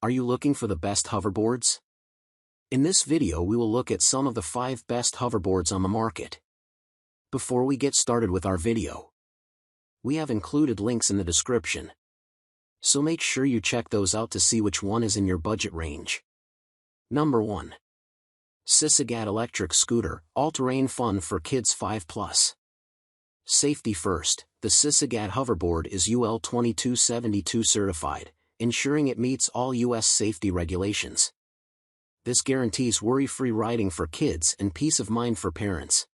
Are you looking for the best hoverboards? In this video we will look at some of the 5 best hoverboards on the market. Before we get started with our video, we have included links in the description, so make sure you check those out to see which one is in your budget range. Number 1. SISIGAD Electric Scooter, All-Terrain Fun for Kids 5+. Safety first, the SISIGAD hoverboard is UL 2272 certified, ensuring it meets all U.S. safety regulations. This guarantees worry-free riding for kids and peace of mind for parents.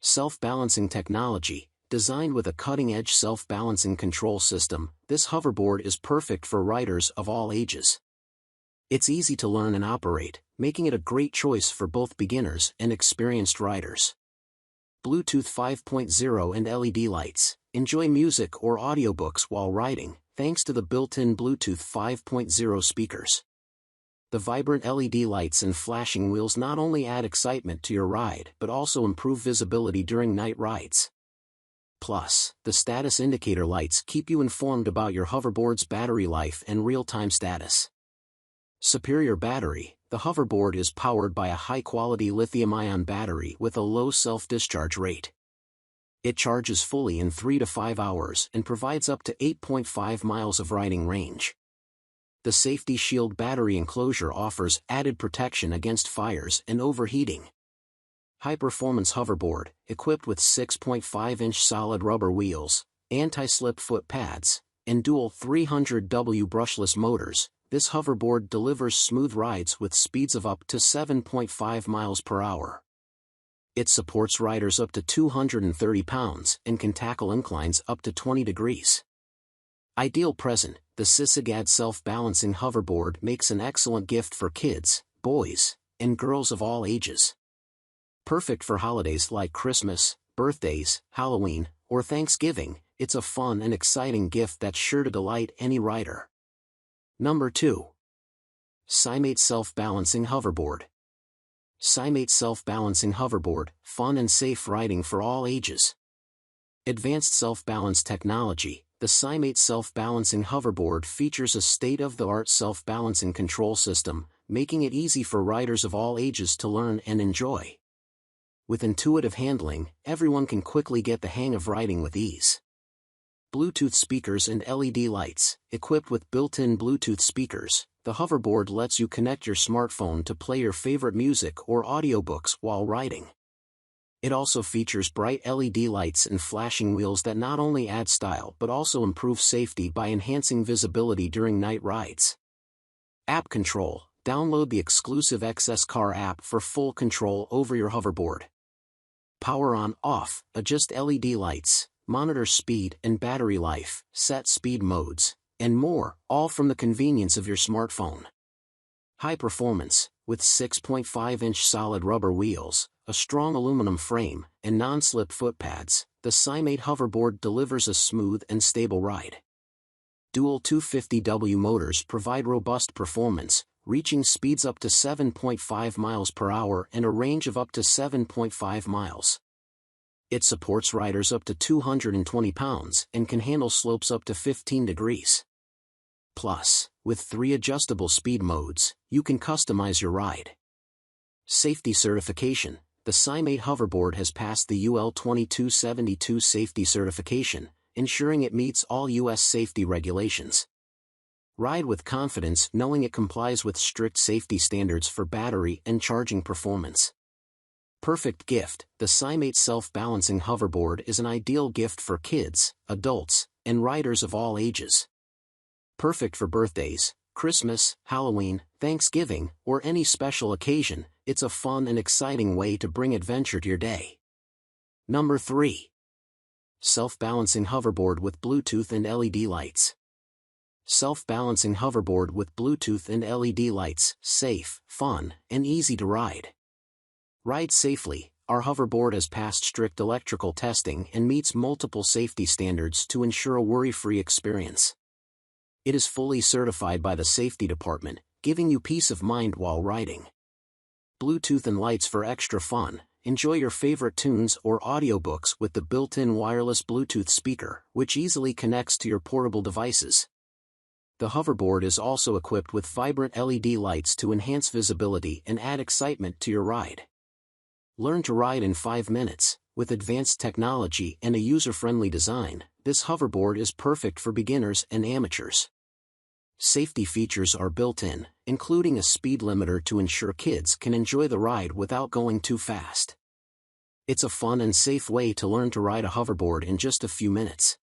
Self-balancing technology, designed with a cutting-edge self-balancing control system, this hoverboard is perfect for riders of all ages. It's easy to learn and operate, making it a great choice for both beginners and experienced riders. Bluetooth 5.0 and LED lights. Enjoy music or audiobooks while riding, thanks to the built-in Bluetooth 5.0 speakers. The vibrant LED lights and flashing wheels not only add excitement to your ride but also improve visibility during night rides. Plus, the status indicator lights keep you informed about your hoverboard's battery life and real-time status. Superior battery. The hoverboard is powered by a high-quality lithium-ion battery with a low self-discharge rate. It charges fully in 3 to 5 hours and provides up to 8.5 miles of riding range. The Safety Shield battery enclosure offers added protection against fires and overheating. High-performance hoverboard, equipped with 6.5-inch solid rubber wheels, anti-slip foot pads, and dual 300W brushless motors. This hoverboard delivers smooth rides with speeds of up to 7.5 miles per hour. It supports riders up to 230 pounds and can tackle inclines up to 20 degrees. Ideal present, the SISIGAD self-balancing hoverboard makes an excellent gift for kids, boys, and girls of all ages. Perfect for holidays like Christmas, birthdays, Halloween, or Thanksgiving, it's a fun and exciting gift that's sure to delight any rider. Number 2. SIMATE Self-Balancing Hoverboard. SIMATE Self-Balancing Hoverboard, fun and safe riding for all ages. Advanced self-balance technology. The SIMATE Self-Balancing Hoverboard features a state-of-the-art self-balancing control system, making it easy for riders of all ages to learn and enjoy. With intuitive handling, everyone can quickly get the hang of riding with ease. Bluetooth speakers and LED lights. Equipped with built-in Bluetooth speakers, the hoverboard lets you connect your smartphone to play your favorite music or audiobooks while riding. It also features bright LED lights and flashing wheels that not only add style but also improve safety by enhancing visibility during night rides. App control. Download the exclusive XS Car app for full control over your hoverboard. Power on, off, adjust LED lights, monitor speed and battery life, set speed modes, and more, all from the convenience of your smartphone. High performance. With 6.5-inch solid rubber wheels, a strong aluminum frame, and non-slip foot pads, the SIMATE hoverboard delivers a smooth and stable ride. Dual 250W motors provide robust performance, reaching speeds up to 7.5 miles per hour and a range of up to 7.5 miles. It supports riders up to 220 pounds and can handle slopes up to 15 degrees. Plus, with 3 adjustable speed modes, you can customize your ride. Safety certification. The SIMATE hoverboard has passed the UL 2272 safety certification, ensuring it meets all U.S. safety regulations. Ride with confidence knowing it complies with strict safety standards for battery and charging performance. Perfect gift. The SIMATE self-balancing hoverboard is an ideal gift for kids, adults, and riders of all ages. Perfect for birthdays, Christmas, Halloween, Thanksgiving, or any special occasion. It's a fun and exciting way to bring adventure to your day. Number 3. Self-balancing hoverboard with Bluetooth and LED lights. Self-balancing hoverboard with Bluetooth and LED lights, safe, fun, and easy to ride. Ride safely. Our hoverboard has passed strict electrical testing and meets multiple safety standards to ensure a worry-free experience. It is fully certified by the safety department, giving you peace of mind while riding. Bluetooth and lights for extra fun. Enjoy your favorite tunes or audiobooks with the built-in wireless Bluetooth speaker, which easily connects to your portable devices. The hoverboard is also equipped with vibrant LED lights to enhance visibility and add excitement to your ride. Learn to ride in 5 minutes. With advanced technology and a user-friendly design, this hoverboard is perfect for beginners and amateurs. Safety features are built in, including a speed limiter to ensure kids can enjoy the ride without going too fast. It's a fun and safe way to learn to ride a hoverboard in just a few minutes.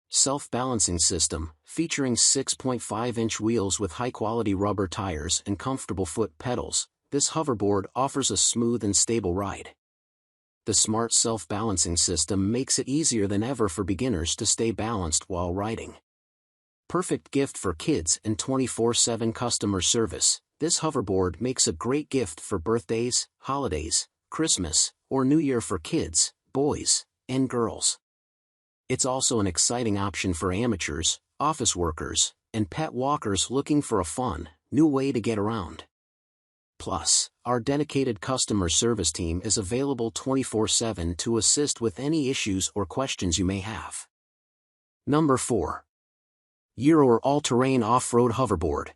Self-balancing system, featuring 6.5-inch wheels with high-quality rubber tires and comfortable foot pedals, this hoverboard offers a smooth and stable ride. The smart self-balancing system makes it easier than ever for beginners to stay balanced while riding. Perfect gift for kids and 24/7 customer service, this hoverboard makes a great gift for birthdays, holidays, Christmas, or New Year for kids, boys, and girls. It's also an exciting option for amateurs, office workers, and pet walkers looking for a fun, new way to get around. Plus, our dedicated customer service team is available 24/7 to assist with any issues or questions you may have. Number 4. Gyroor All-Terrain Off-Road Hoverboard.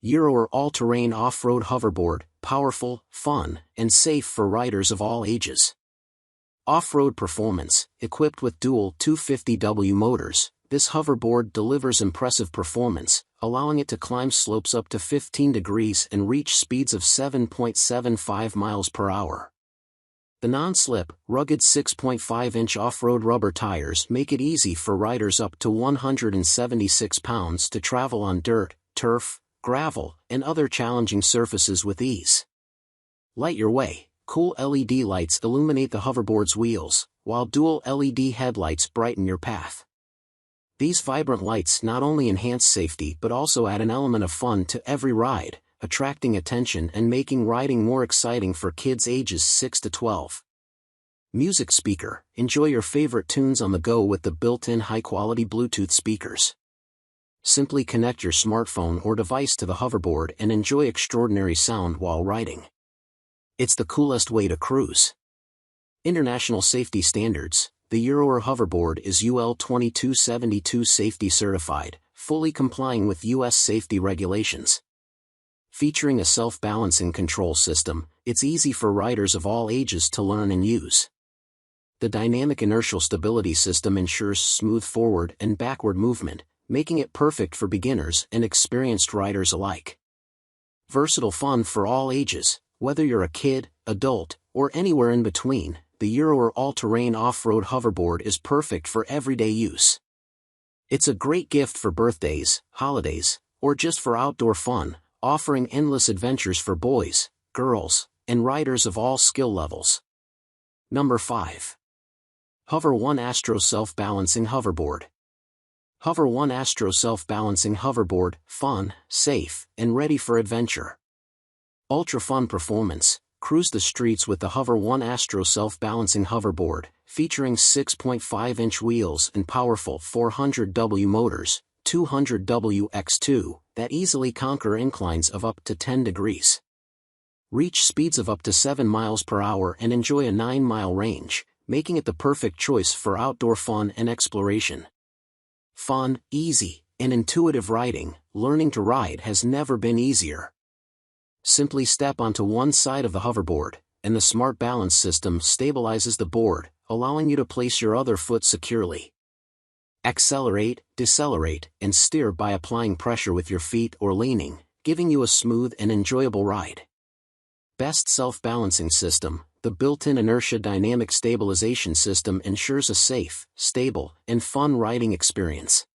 Gyroor All-Terrain Off-Road Hoverboard, powerful, fun, and safe for riders of all ages. Off-road performance, equipped with dual 250W motors, this hoverboard delivers impressive performance, allowing it to climb slopes up to 15 degrees and reach speeds of 7.75 miles per hour. The non-slip, rugged 6.5-inch off-road rubber tires make it easy for riders up to 176 pounds to travel on dirt, turf, gravel, and other challenging surfaces with ease. Light your way. Cool LED lights illuminate the hoverboard's wheels, while dual LED headlights brighten your path. These vibrant lights not only enhance safety but also add an element of fun to every ride, attracting attention and making riding more exciting for kids ages 6 to 12. Music speaker, enjoy your favorite tunes on the go with the built-in high-quality Bluetooth speakers. Simply connect your smartphone or device to the hoverboard and enjoy extraordinary sound while riding. It's the coolest way to cruise. International safety standards. The Gyroor hoverboard is UL 2272 safety certified, fully complying with U.S. safety regulations. Featuring a self-balancing control system, it's easy for riders of all ages to learn and use. The dynamic inertial stability system ensures smooth forward and backward movement, making it perfect for beginners and experienced riders alike. Versatile fun for all ages. Whether you're a kid, adult, or anywhere in between, the Gyroor All-Terrain Off-Road Hoverboard is perfect for everyday use. It's a great gift for birthdays, holidays, or just for outdoor fun, offering endless adventures for boys, girls, and riders of all skill levels. Number 5. Hover One Astro Self-Balancing Hoverboard. Hover One Astro Self-Balancing Hoverboard, fun, safe, and ready for adventure. Ultra-fun performance, cruise the streets with the Hover One Astro Self-Balancing Hoverboard, featuring 6.5-inch wheels and powerful 400W motors, 200W x2, that easily conquer inclines of up to 10 degrees. Reach speeds of up to 7 miles per hour and enjoy a 9-mile range, making it the perfect choice for outdoor fun and exploration. Fun, easy, and intuitive riding. Learning to ride has never been easier. Simply step onto one side of the hoverboard, and the smart balance system stabilizes the board, allowing you to place your other foot securely. Accelerate, decelerate, and steer by applying pressure with your feet or leaning, giving you a smooth and enjoyable ride. Best self-balancing system. The built-in inertia dynamic stabilization system ensures a safe, stable, and fun riding experience.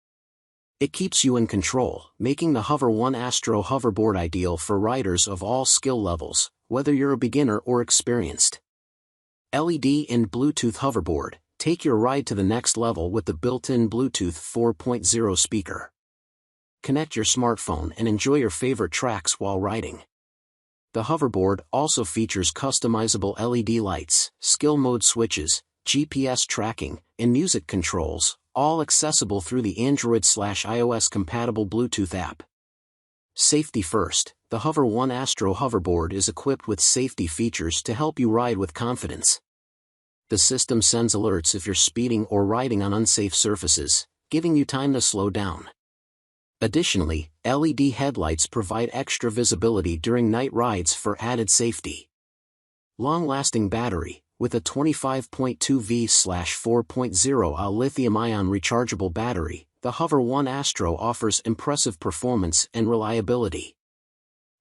It keeps you in control, making the Hover One Astro hoverboard ideal for riders of all skill levels, whether you're a beginner or experienced. LED and Bluetooth hoverboard, take your ride to the next level with the built-in Bluetooth 4.0 speaker. Connect your smartphone and enjoy your favorite tracks while riding. The hoverboard also features customizable LED lights, skill mode switches, GPS tracking, and music controls, all accessible through the Android/iOS compatible Bluetooth app. Safety first. The Hover One Astro hoverboard is equipped with safety features to help you ride with confidence. The system sends alerts if you're speeding or riding on unsafe surfaces, giving you time to slow down. Additionally, LED headlights provide extra visibility during night rides for added safety. Long-lasting battery. With a 25.2 V/4.0 Ah lithium-ion rechargeable battery, the Hover One Astro offers impressive performance and reliability.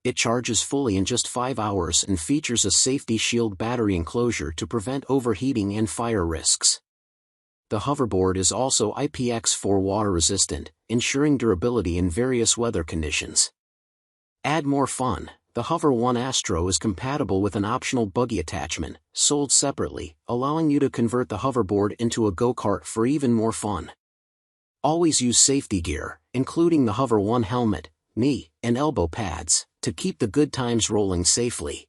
It charges fully in just 5 hours and features a safety shield battery enclosure to prevent overheating and fire risks. The hoverboard is also IPX4 water-resistant, ensuring durability in various weather conditions. Add more fun. The Hover One Astro is compatible with an optional buggy attachment, sold separately, allowing you to convert the hoverboard into a go-kart for even more fun. Always use safety gear, including the Hover One helmet, knee, and elbow pads, to keep the good times rolling safely.